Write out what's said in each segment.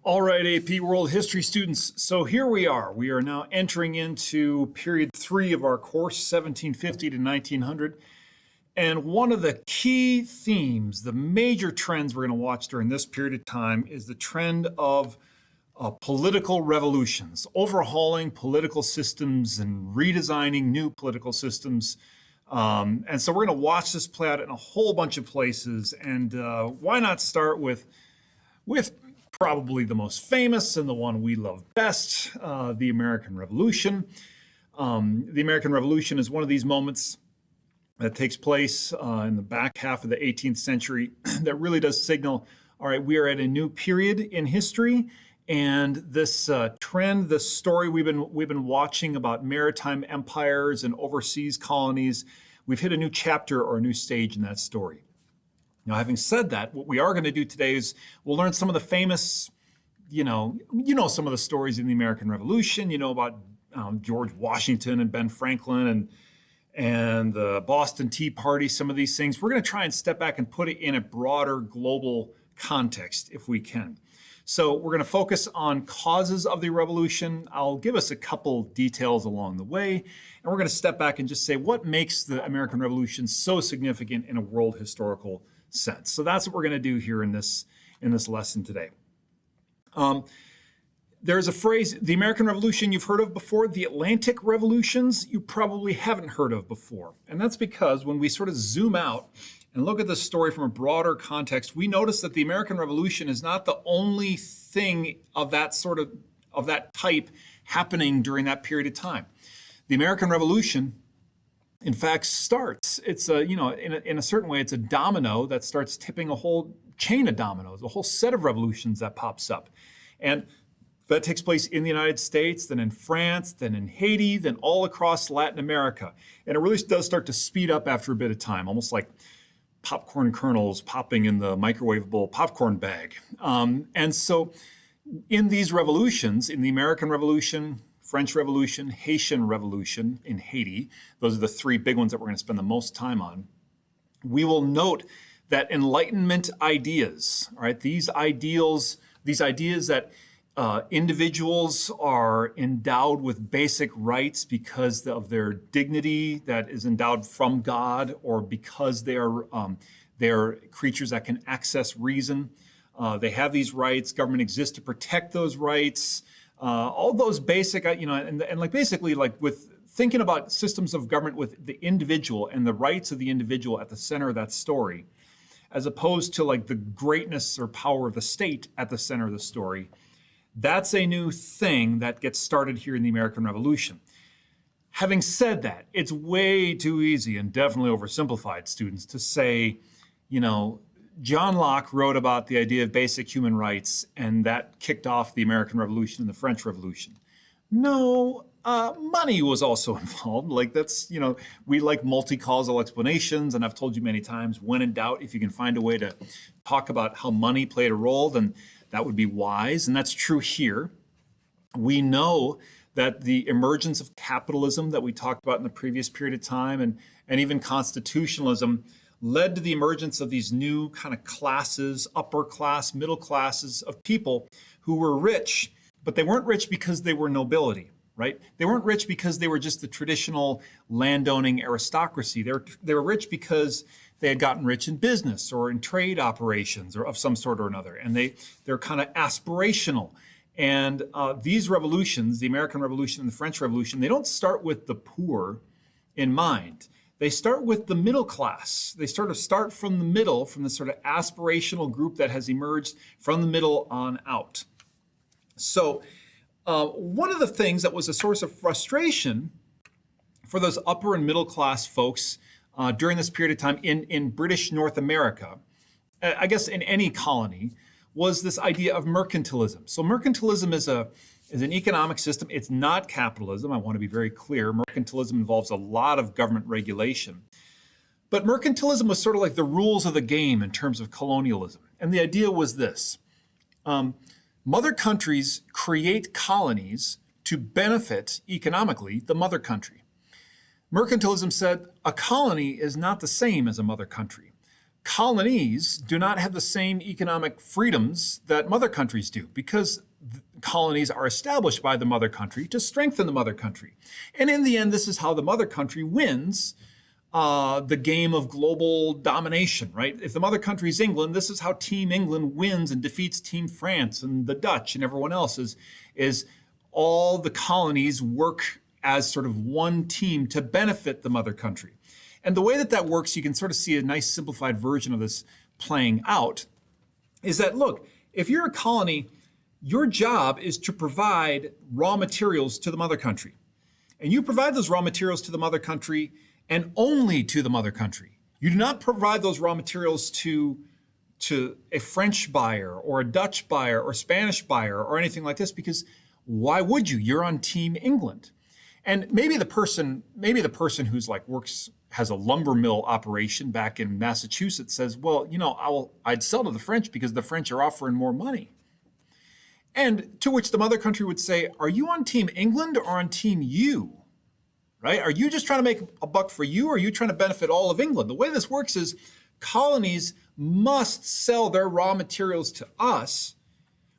All right, AP World History students. So here we are. We are now entering into period 3 of our course, 1750 to 1900. And one of the key themes, the major trends we're going to watch during this period of time is the trend of political revolutions, overhauling political systems and redesigning new political systems. And so we're going to watch this play out in a whole bunch of places. And why not start with probably the most famous and the one we love best, the American Revolution. The American Revolution is one of these moments that takes place in the back half of the 18th century that really does signal, all right, we are at a new period in history, and this trend, this story we've been watching about maritime empires and overseas colonies, we've hit a new chapter or a new stage in that story. Now, having said that, what we are going to do today is we'll learn some of the famous, you know some of the stories in the American Revolution. You know about George Washington and Ben Franklin and the Boston Tea Party, some of these things. We're going to try and step back and put it in a broader global context if we can. So we're going to focus on causes of the revolution. I'll give us a couple details along the way, and we're going to step back and just say what makes the American Revolution so significant in a world historical sense. So that's what we're going to do here in this lesson today. There's a phrase, the American Revolution, you've heard of before. The Atlantic revolutions you probably haven't heard of before. And that's because when we sort of zoom out and look at this story from a broader context, we notice that the American Revolution is not the only thing of that type happening during that period of time. The American Revolution, in fact, starts. It's in a certain way, it's a domino that starts tipping a whole chain of dominoes, a whole set of revolutions that pops up. And that takes place in the United States, then in France, then in Haiti, then all across Latin America. And it really does start to speed up after a bit of time, almost like popcorn kernels popping in the microwavable popcorn bag. And so in these revolutions, in the American Revolution, French Revolution, Haitian Revolution in Haiti, those are the three big ones that we're going to spend the most time on, we will note that Enlightenment ideas, all right, these ideas that individuals are endowed with basic rights because of their dignity that is endowed from God, or because they are creatures that can access reason. They have these rights. Government exists to protect those rights. All those basic, and like basically like with thinking about systems of government with the individual and the rights of the individual at the center of that story, as opposed to like the greatness or power of the state at the center of the story. That's a new thing that gets started here in the American Revolution. Having said that, it's way too easy and definitely oversimplified, students, to say, John Locke wrote about the idea of basic human rights, and that kicked off the American Revolution and the French Revolution. No, money was also involved. Like we like multi-causal explanations, and I've told you many times, when in doubt, if you can find a way to talk about how money played a role, then that would be wise, and that's true here. We know that the emergence of capitalism that we talked about in the previous period of time, and even constitutionalism, led to the emergence of these new kind of classes, upper class, middle classes of people who were rich, but they weren't rich because they were nobility, right? They weren't rich because they were just the traditional landowning aristocracy. They were rich because they had gotten rich in business or in trade operations or of some sort or another, and they're kind of aspirational. And these revolutions, the American Revolution and the French Revolution, they don't start with the poor in mind. They start with the middle class. They start from the middle, from the sort of aspirational group that has emerged from the middle on out. So one of the things that was a source of frustration for those upper and middle class folks during this period of time in British North America, I guess in any colony, was this idea of mercantilism. So mercantilism is an economic system. It's not capitalism. I want to be very clear. Mercantilism involves a lot of government regulation. But mercantilism was sort of like the rules of the game in terms of colonialism. And the idea was this. Mother countries create colonies to benefit economically the mother country. Mercantilism said a colony is not the same as a mother country. colonies do not have the same economic freedoms that mother countries do because colonies are established by the mother country to strengthen the mother country. And in the end, this is how the mother country wins the game of global domination, right? If the mother country is England, this is how Team England wins and defeats Team France and the Dutch and everyone else is all the colonies work as sort of one team to benefit the mother country. And the way that that works, you can sort of see a nice simplified version of this playing out, is that, look, if you're a colony, your job is to provide raw materials to the mother country. And you provide those raw materials to the mother country and only to the mother country. You do not provide those raw materials to a French buyer or a Dutch buyer or Spanish buyer or anything like this, because why would you? You're on Team England. And maybe the person who's like has a lumber mill operation back in Massachusetts says, well, I'd sell to the French because the French are offering more money. And to which the mother country would say, are you on Team England or on Team you? Right? Are you just trying to make a buck for you, or are you trying to benefit all of England? The way this works is colonies must sell their raw materials to us.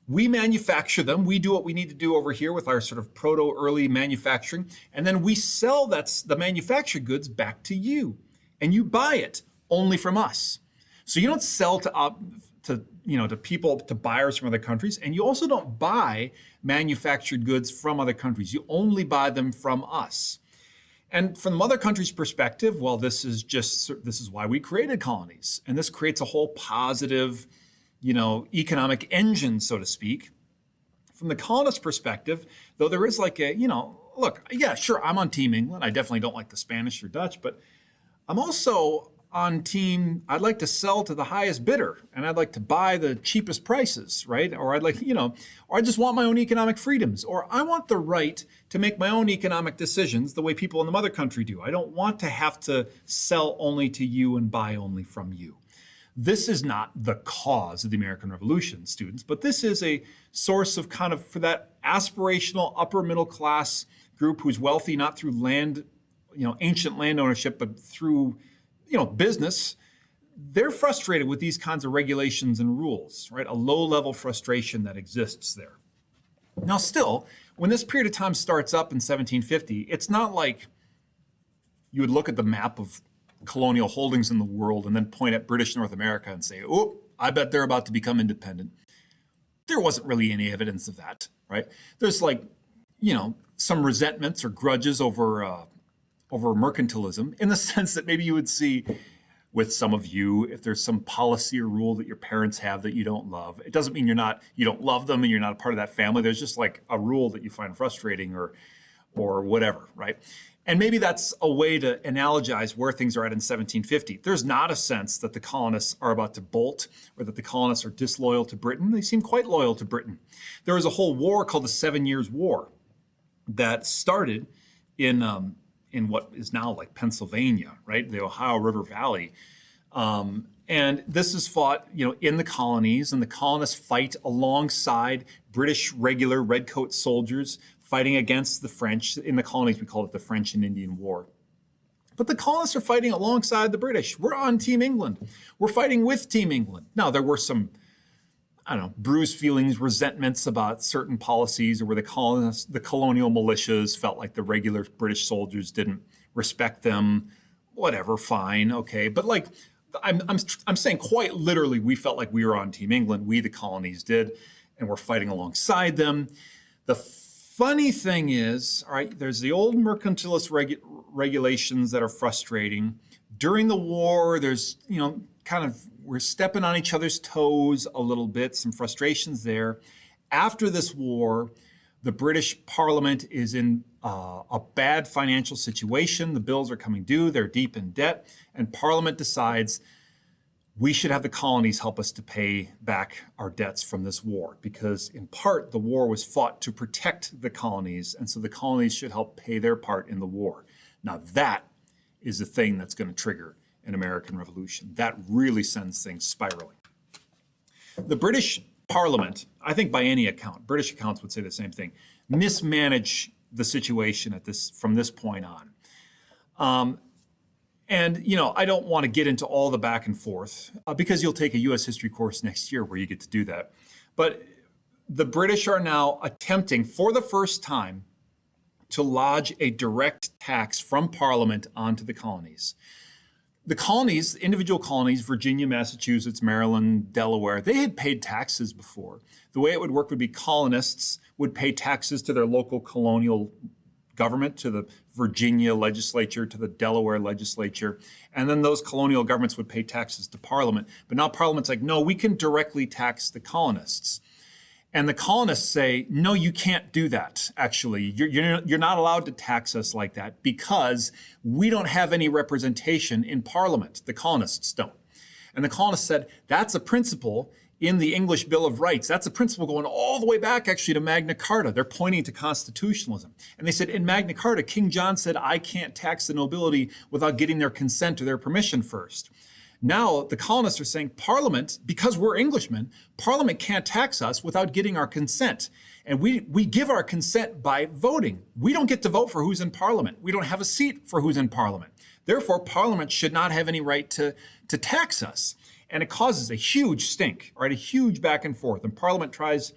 We manufacture them. We do what we need to do over here with our sort of proto-early manufacturing. And then we sell the manufactured goods back to you. And you buy it only from us. So you don't sell to people, to buyers from other countries. And you also don't buy manufactured goods from other countries. You only buy them from us. And from the mother country's perspective, well, this is why we created colonies. And this creates a whole positive, economic engine, so to speak. From the colonist perspective, though there is like look, yeah, sure, I'm on Team England. I definitely don't like the Spanish or Dutch, but I'm also on team, I'd like to sell to the highest bidder and I'd like to buy the cheapest prices, right? Or I'd like, or I just want my own economic freedoms, or I want the right to make my own economic decisions the way people in the mother country do. I don't want to have to sell only to you and buy only from you. This is not the cause of the American Revolution, students, but this is a source of kind of for that aspirational upper middle class group who's wealthy not through land, ancient land ownership, but through business. They're frustrated with these kinds of regulations and rules, right? A low-level frustration that exists there. Now, still, when this period of time starts up in 1750, it's not like you would look at the map of colonial holdings in the world and then point at British North America and say, oh, I bet they're about to become independent. There wasn't really any evidence of that, right? There's some resentments or grudges over mercantilism, in the sense that maybe you would see with some of you, if there's some policy or rule that your parents have that you don't love, it doesn't mean you don't love them and you're not a part of that family. There's just like a rule that you find frustrating or whatever, right? And maybe that's a way to analogize where things are at in 1750. There's not a sense that the colonists are about to bolt or that the colonists are disloyal to Britain. They seem quite loyal to Britain. There was a whole war called the 7 Years' War that started in what is now like Pennsylvania, right? The Ohio River Valley. And this is fought, in the colonies, and the colonists fight alongside British regular redcoat soldiers fighting against the French. In the colonies, we call it the French and Indian War. But the colonists are fighting alongside the British. We're on Team England. We're fighting with Team England. Now, there were some, bruised feelings, resentments about certain policies, or where the colonial militias felt like the regular British soldiers didn't respect them. Whatever, fine, okay. But I'm saying quite literally, we felt like we were on Team England. We, the colonies, did, and we're fighting alongside them. The funny thing is, all right, there's the old mercantilist regulations that are frustrating. During the war, there's, we're stepping on each other's toes a little bit, some frustrations there. After this war, the British Parliament is in a bad financial situation. The bills are coming due, they're deep in debt, and Parliament decides we should have the colonies help us to pay back our debts from this war, because in part, the war was fought to protect the colonies, and so the colonies should help pay their part in the war. Now that is the thing that's going to trigger an American Revolution. That really sends things spiraling. The British Parliament, I think by any account, British accounts would say the same thing, mismanage the situation from this point on. And, I don't want to get into all the back and forth because you'll take a U.S. history course next year where you get to do that. But the British are now attempting for the first time to lodge a direct tax from Parliament onto the colonies. The colonies, individual colonies, Virginia, Massachusetts, Maryland, Delaware, they had paid taxes before. The way it would work would be colonists would pay taxes to their local colonial government, to the Virginia legislature, to the Delaware legislature, and then those colonial governments would pay taxes to Parliament. But now Parliament's like, no, we can directly tax the colonists. And the colonists say, no, you can't do that, actually. You're not allowed to tax us like that because we don't have any representation in Parliament. The colonists don't. And the colonists said, that's a principle in the English Bill of Rights. That's a principle going all the way back, actually, to Magna Carta. They're pointing to constitutionalism. And they said, in Magna Carta, King John said, I can't tax the nobility without getting their consent or their permission first. Now, the colonists are saying Parliament, because we're Englishmen, Parliament can't tax us without getting our consent. And we give our consent by voting. We don't get to vote for who's in Parliament. We don't have a seat for who's in Parliament. Therefore, Parliament should not have any right to tax us. And it causes a huge stink, right? A huge back and forth. And Parliament tries,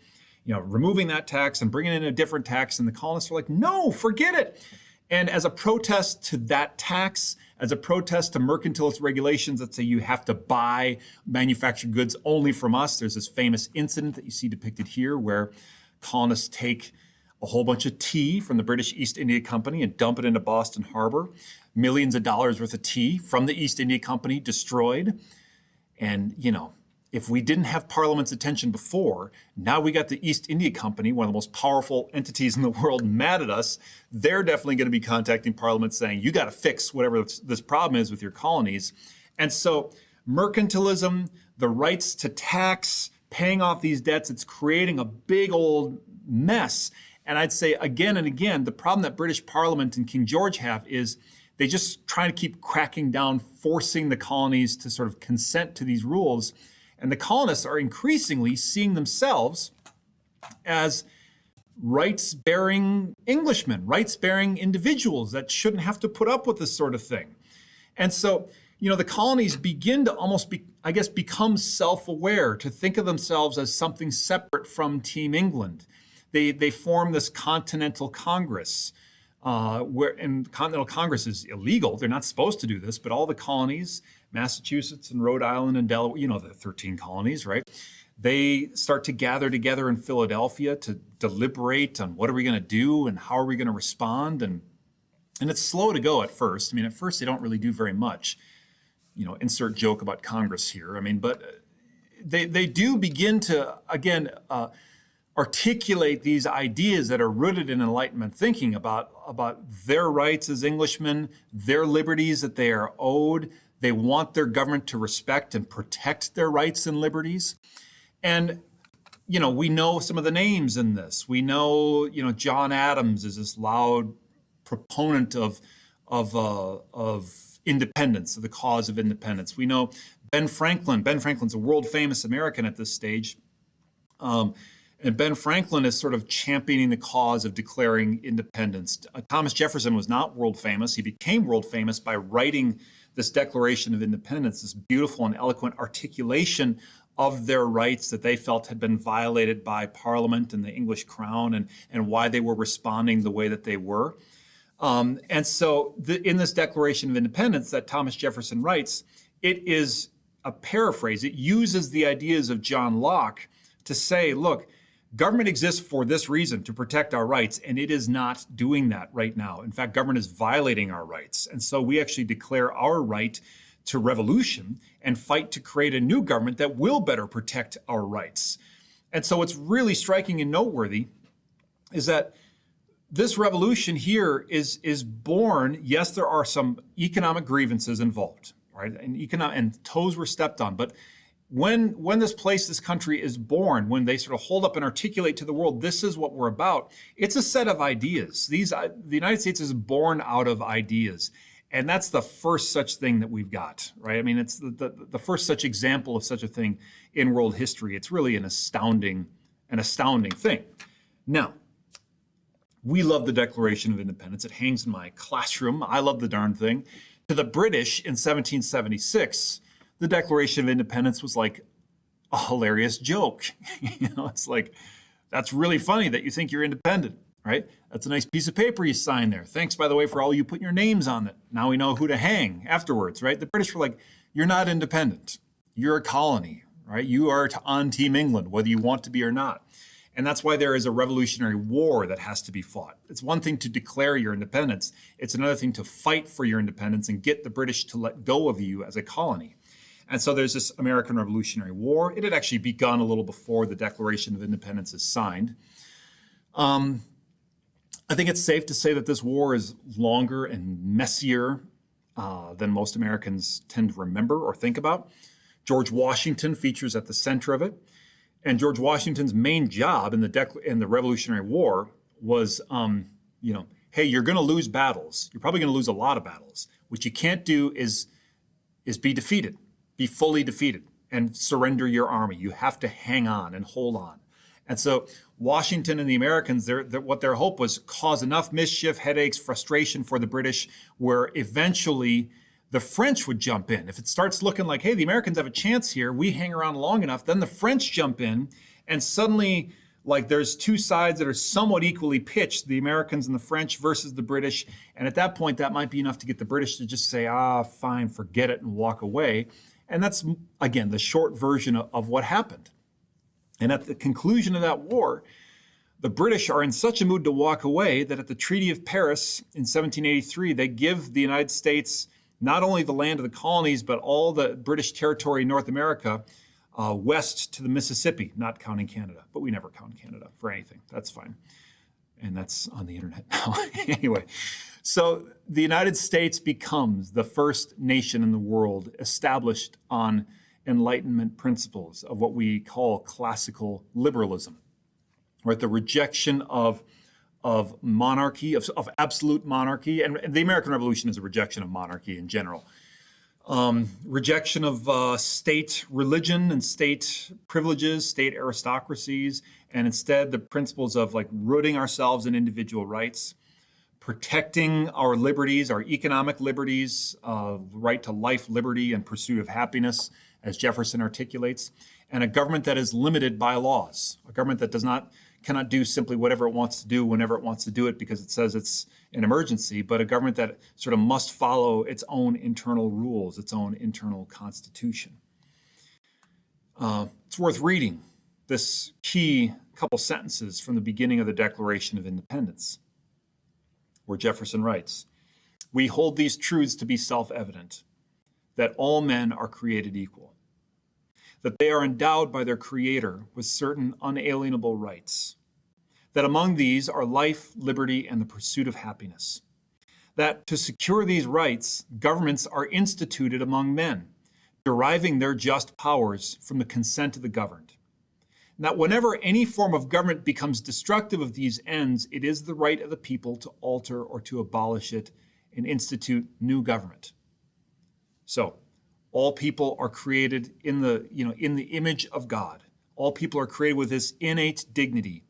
removing that tax and bringing in a different tax. And the colonists are like, no, forget it. And as a protest to that tax, as a protest to mercantilist regulations that say you have to buy manufactured goods only from us, there's this famous incident that you see depicted here where colonists take a whole bunch of tea from the British East India Company and dump it into Boston Harbor. Millions of dollars worth of tea from the East India Company destroyed. And, if we didn't have Parliament's attention before, now we got the East India Company, one of the most powerful entities in the world, mad at us. They're definitely going to be contacting Parliament saying, you got to fix whatever this problem is with your colonies. And so mercantilism, the rights to tax, paying off these debts, it's creating a big old mess. And I'd say again and again, the problem that British Parliament and King George have is they just try to keep cracking down, forcing the colonies to sort of consent to these rules. And the colonists are increasingly seeing themselves as rights-bearing Englishmen, rights-bearing individuals that shouldn't have to put up with this sort of thing. And so, the colonies begin to almost become self-aware, to think of themselves as something separate from Team England. They form this Continental Congress, and Continental Congress is illegal. They're not supposed to do this, but all the colonies, Massachusetts and Rhode Island and Delaware, the 13 colonies, right? They start to gather together in Philadelphia to deliberate on what are we going to do and how are we going to respond. And it's slow to go at first. At first they don't really do very much. Insert joke about Congress here. But they do begin to, again, articulate these ideas that are rooted in Enlightenment thinking about their rights as Englishmen, their liberties that they are owed. They want their government to respect and protect their rights and liberties. And, we know some of the names in this. We know, John Adams is this loud proponent of independence, of the cause of independence. We know Ben Franklin. Ben Franklin's a world famous American at this stage. And Ben Franklin is sort of championing the cause of declaring independence. Thomas Jefferson was not world famous. He became world famous by writing this Declaration of Independence, this beautiful and eloquent articulation of their rights that they felt had been violated by Parliament and the English Crown, and why they were responding the way that they were. And so in this Declaration of Independence that Thomas Jefferson writes, it is a paraphrase. It uses the ideas of John Locke to say, look, government exists for this reason, to protect our rights, and it is not doing that right now. In fact, government is violating our rights. And so we actually declare our right to revolution and fight to create a new government that will better protect our rights. And so what's really striking and noteworthy is that this revolution here is born. Yes, there are some economic grievances involved, right? And toes were stepped on, but when this country is born, when they sort of hold up and articulate to the world, this is what we're about, it's a set of ideas. The United States is born out of ideas. And that's the first such thing that we've got, right? It's the first such example of such a thing in world history. It's really an astounding thing. Now, we love the Declaration of Independence. It hangs in my classroom. I love the darn thing. To the British in 1776, the Declaration of Independence was like a hilarious joke. It's like, that's really funny that you think you're independent, right? That's a nice piece of paper you signed there. Thanks, by the way, for all you putting your names on it. Now we know who to hang afterwards, right? The British were like, you're not independent. You're a colony, right? You are on Team England, whether you want to be or not. And that's why there is a revolutionary war that has to be fought. It's one thing to declare your independence. It's another thing to fight for your independence and get the British to let go of you as a colony. And so there's this American Revolutionary War. It had actually begun a little before the Declaration of Independence is signed. I think it's safe to say that this war is longer and messier than most Americans tend to remember or think about. George Washington features at the center of it. And George Washington's main job in the Revolutionary War was, hey, you're going to lose battles. You're probably going to lose a lot of battles. What you can't do is be defeated, be fully defeated, and surrender your army. You have to hang on and hold on. And so Washington and the Americans, what their hope was, cause enough mischief, headaches, frustration for the British, where eventually the French would jump in. If it starts looking like, hey, the Americans have a chance here, we hang around long enough, then the French jump in, and suddenly, like, there's two sides that are somewhat equally pitched, the Americans and the French versus the British. And at that point, that might be enough to get the British to just say, fine, forget it, and walk away. And that's, again, the short version of what happened. And at the conclusion of that war, the British are in such a mood to walk away that at the Treaty of Paris in 1783, they give the United States not only the land of the colonies, but all the British territory in North America, west to the Mississippi, not counting Canada. But we never count Canada for anything. That's fine. And that's on the internet now. Anyway, so the United States becomes the first nation in the world established on Enlightenment principles of what we call classical liberalism, right? The rejection of monarchy, of absolute monarchy, and the American Revolution is a rejection of monarchy in general. Rejection of state religion and state privileges, state aristocracies, and instead the principles of like rooting ourselves in individual rights, protecting our liberties, our economic liberties, right to life, liberty, and pursuit of happiness, as Jefferson articulates, and a government that is limited by laws, a government that cannot do simply whatever it wants to do whenever it wants to do it because it says it's an emergency, but a government that sort of must follow its own internal rules, its own internal constitution. It's worth reading this key couple sentences from the beginning of the Declaration of Independence, where Jefferson writes, "We hold these truths to be self-evident, that all men are created equal, that they are endowed by their Creator with certain unalienable rights, that among these are life, liberty, and the pursuit of happiness, that to secure these rights, governments are instituted among men, deriving their just powers from the consent of the governed, and that whenever any form of government becomes destructive of these ends, it is the right of the people to alter or to abolish it and institute new government." So, all people are created in the image of God. All people are created with this innate dignity.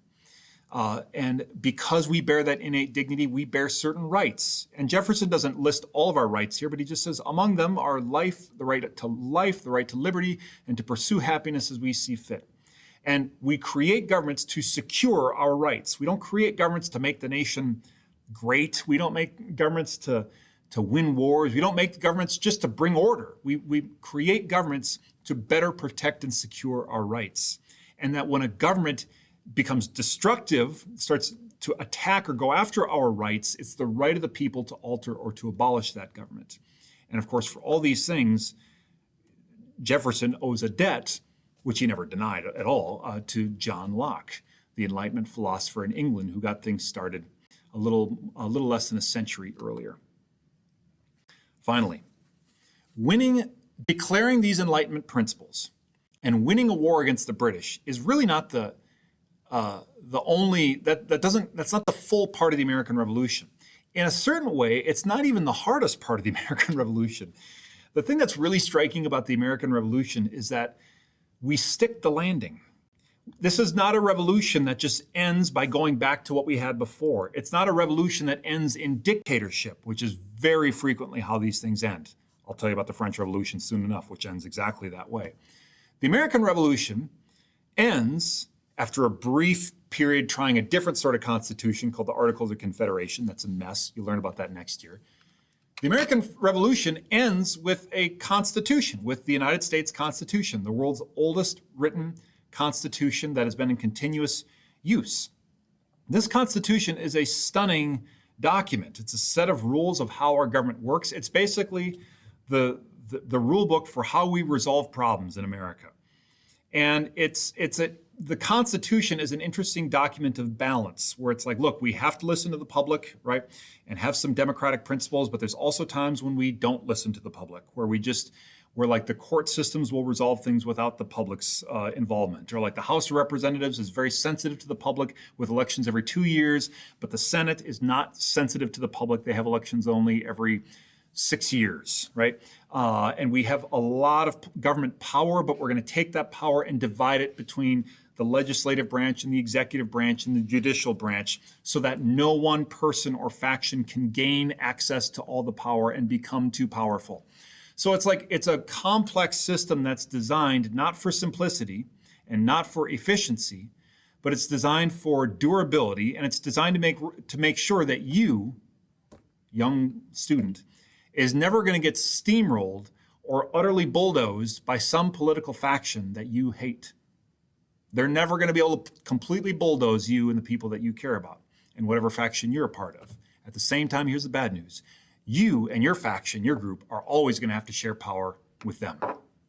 And because we bear that innate dignity, we bear certain rights. And Jefferson doesn't list all of our rights here, but he just says among them are life, the right to liberty, and to pursue happiness as we see fit. And we create governments to secure our rights. We don't create governments to make the nation great. We don't make governments to win wars. We don't make governments just to bring order. We create governments to better protect and secure our rights. And that when a government becomes destructive, starts to attack or go after our rights, it's the right of the people to alter or to abolish that government. And of course, for all these things, Jefferson owes a debt, which he never denied at all, to John Locke, the Enlightenment philosopher in England who got things started a little less than a century earlier. Finally, declaring these Enlightenment principles and winning a war against the British is really not that's not the full part of the American Revolution. In a certain way, it's not even the hardest part of the American Revolution. The thing that's really striking about the American Revolution is that we stick the landing. This is not a revolution that just ends by going back to what we had before. It's not a revolution that ends in dictatorship, which is very frequently how these things end. I'll tell you about the French Revolution soon enough, which ends exactly that way. The American Revolution ends after a brief period trying a different sort of constitution called the Articles of Confederation. That's a mess. You'll learn about that next year. The American Revolution ends with a constitution, with the United States Constitution, the world's oldest written constitution that has been in continuous use. This constitution is a stunning document. It's a set of rules of how our government works. It's basically the rule book for how we resolve problems in America. And the Constitution is an interesting document of balance where it's like, look, we have to listen to the public, right? And have some democratic principles, but there's also times when we don't listen to the public, where like the court systems will resolve things without the public's involvement. Or like the House of Representatives is very sensitive to the public with elections every 2 years, but the Senate is not sensitive to the public. They have elections only every 6 years, right? And we have a lot of government power, but we're going to take that power and divide it between the legislative branch and the executive branch and the judicial branch so that no one person or faction can gain access to all the power and become too powerful. So it's a complex system that's designed not for simplicity and not for efficiency, but it's designed for durability, and it's designed to make sure that you, young student, is never going to get steamrolled or utterly bulldozed by some political faction that you hate. They're never going to be able to completely bulldoze you and the people that you care about and whatever faction you're a part of. At the same time, here's the bad news. You and your faction, your group, are always going to have to share power with them.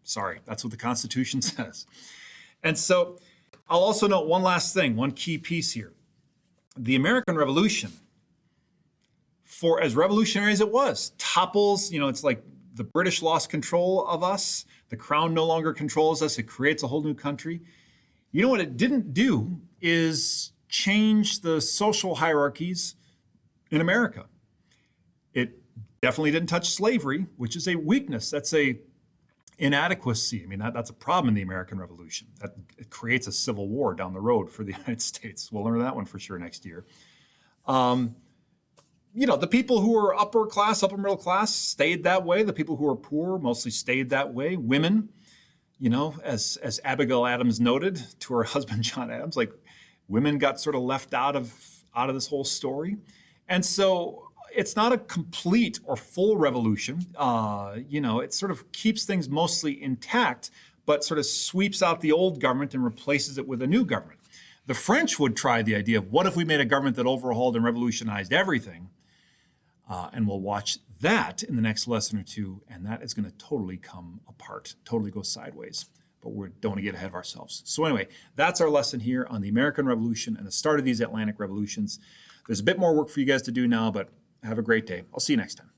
Sorry, that's what the Constitution says. And so I'll also note one last thing, one key piece here. The American Revolution, for as revolutionary as it was, topples, it's like the British lost control of us. The crown no longer controls us. It creates a whole new country. You know what it didn't do is change the social hierarchies in America. It definitely didn't touch slavery, which is a weakness. That's a inadequacy. I mean, that's a problem in the American Revolution. It creates a civil war down the road for the United States. We'll learn that one for sure next year. The people who were upper middle class stayed that way. The people who were poor mostly stayed that way. Women, as Abigail Adams noted to her husband, John Adams, like women got sort of left out of this whole story. And so it's not a complete or full revolution. It sort of keeps things mostly intact, but sort of sweeps out the old government and replaces it with a new government. The French would try the idea of what if we made a government that overhauled and revolutionized everything? And we'll watch that in the next lesson or two, and that is going to totally come apart, totally go sideways. But we don't want to get ahead of ourselves. So anyway, that's our lesson here on the American Revolution and the start of these Atlantic revolutions. There's a bit more work for you guys to do now, but have a great day. I'll see you next time.